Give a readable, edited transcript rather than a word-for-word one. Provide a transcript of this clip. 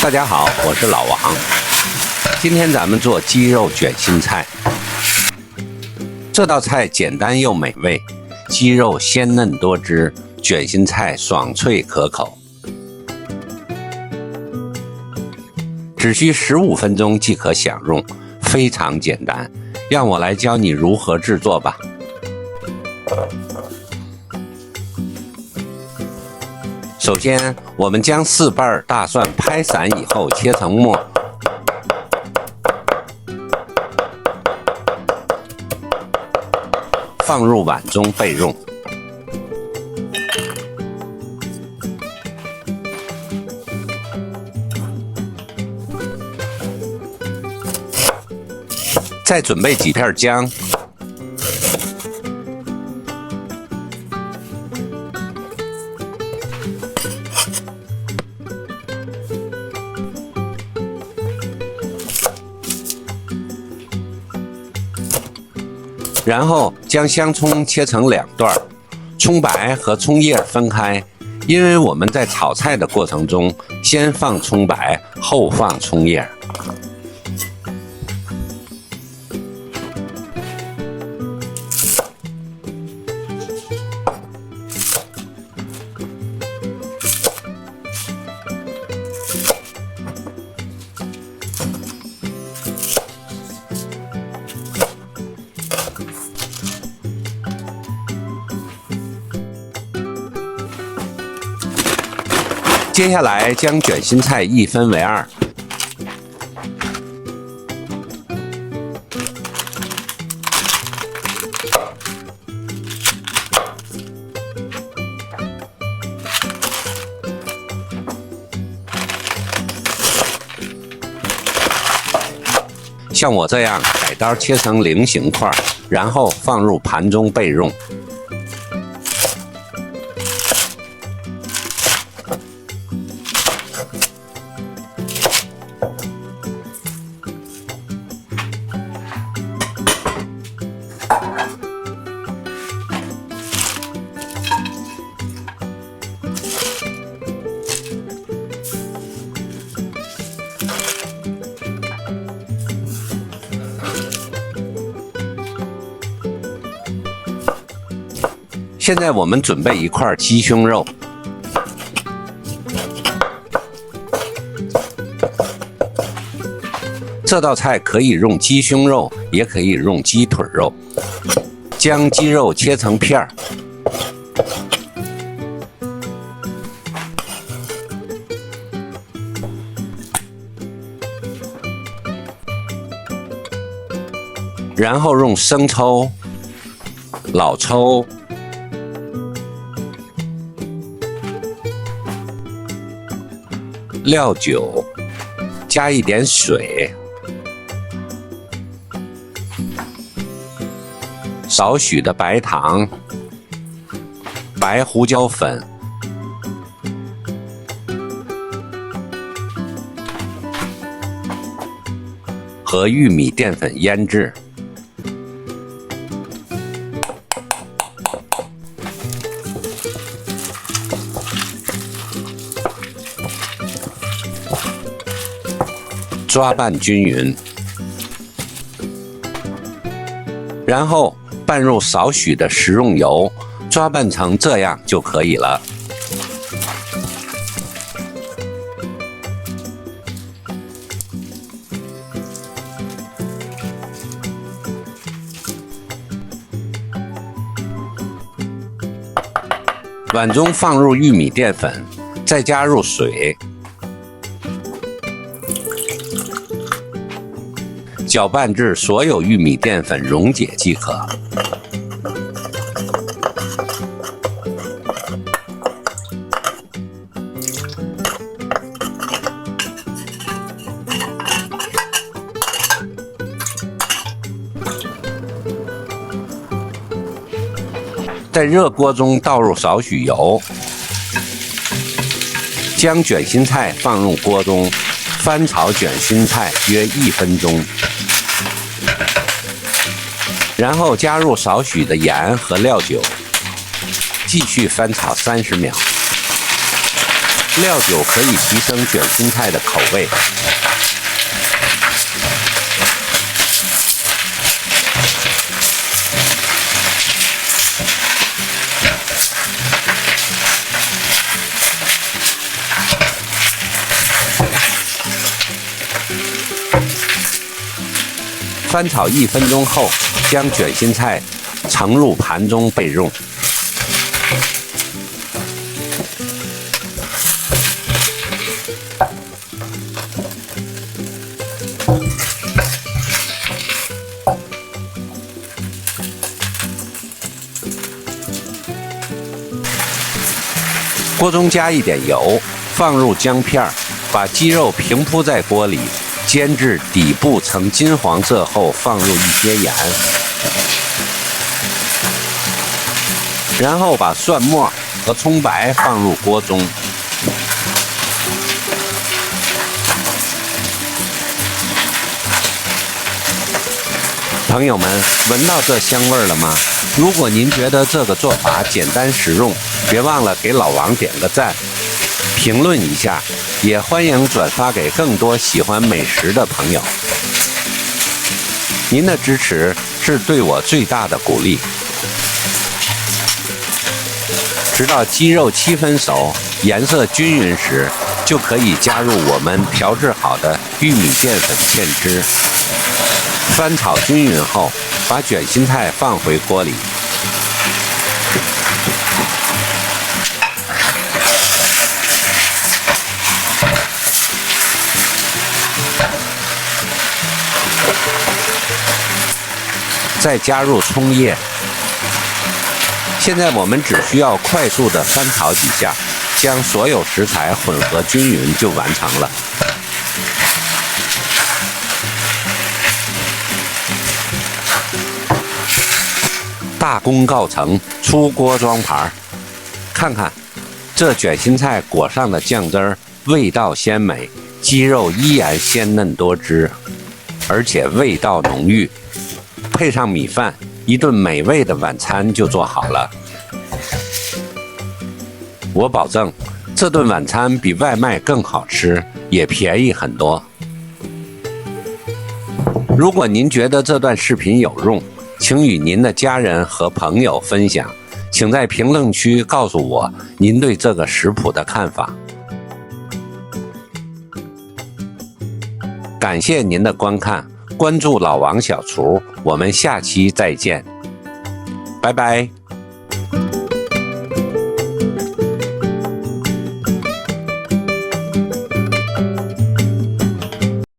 大家好，我是老王。今天咱们做鸡肉卷心菜。这道菜简单又美味，鸡肉鲜嫩多汁，卷心菜爽脆可口。只需15分钟即可享用，非常简单。让我来教你如何制作吧。首先，我们将4瓣大蒜拍散以后切成末，放入碗中备用。再准备几片姜，然后将香葱切成2段，葱白和葱叶分开，因为我们在炒菜的过程中，先放葱白，后放葱叶。接下来将卷心菜一分为2，像我这样改刀切成菱形块，然后放入盘中备用。现在我们准备一块鸡胸肉，这道菜可以用鸡胸肉，也可以用鸡腿肉。将鸡肉切成片儿，然后用生抽、老抽、料酒，加一点水，少许的白糖、白胡椒粉，和玉米淀粉腌制。抓拌均匀，然后拌入少许的食用油，抓拌成这样就可以了。碗中放入玉米淀粉，再加入水。搅拌至所有玉米淀粉溶解即可。在热锅中倒入少许油，将卷心菜放入锅中，翻炒卷心菜约1分钟。然后加入少许的盐和料酒，继续翻炒30秒。料酒可以提升卷心菜的口味。翻炒1分钟后，将卷心菜盛入盘中备用。锅中加一点油，放入姜片，把鸡肉平铺在锅里，煎至底部呈金黄色后，放入一些盐，然后把蒜末和葱白放入锅中。朋友们，闻到这香味了吗？如果您觉得这个做法简单实用，别忘了给老王点个赞，评论一下，也欢迎转发给更多喜欢美食的朋友。您的支持是对我最大的鼓励。直到鸡肉7分熟，颜色均匀时，就可以加入我们调制好的玉米淀粉芡汁。翻炒均匀后，把卷心菜放回锅里。再加入葱叶。现在我们只需要快速的翻炒几下，将所有食材混合均匀就完成了。大功告成，出锅装盘。看看，这卷心菜裹上的酱汁儿，味道鲜美，鸡肉依然鲜嫩多汁，而且味道浓郁。配上米饭，一顿美味的晚餐就做好了。我保证，这顿晚餐比外卖更好吃，也便宜很多。如果您觉得这段视频有用，请与您的家人和朋友分享，请在评论区告诉我您对这个食谱的看法。感谢您的观看，关注老王小厨，我们下期再见，拜拜。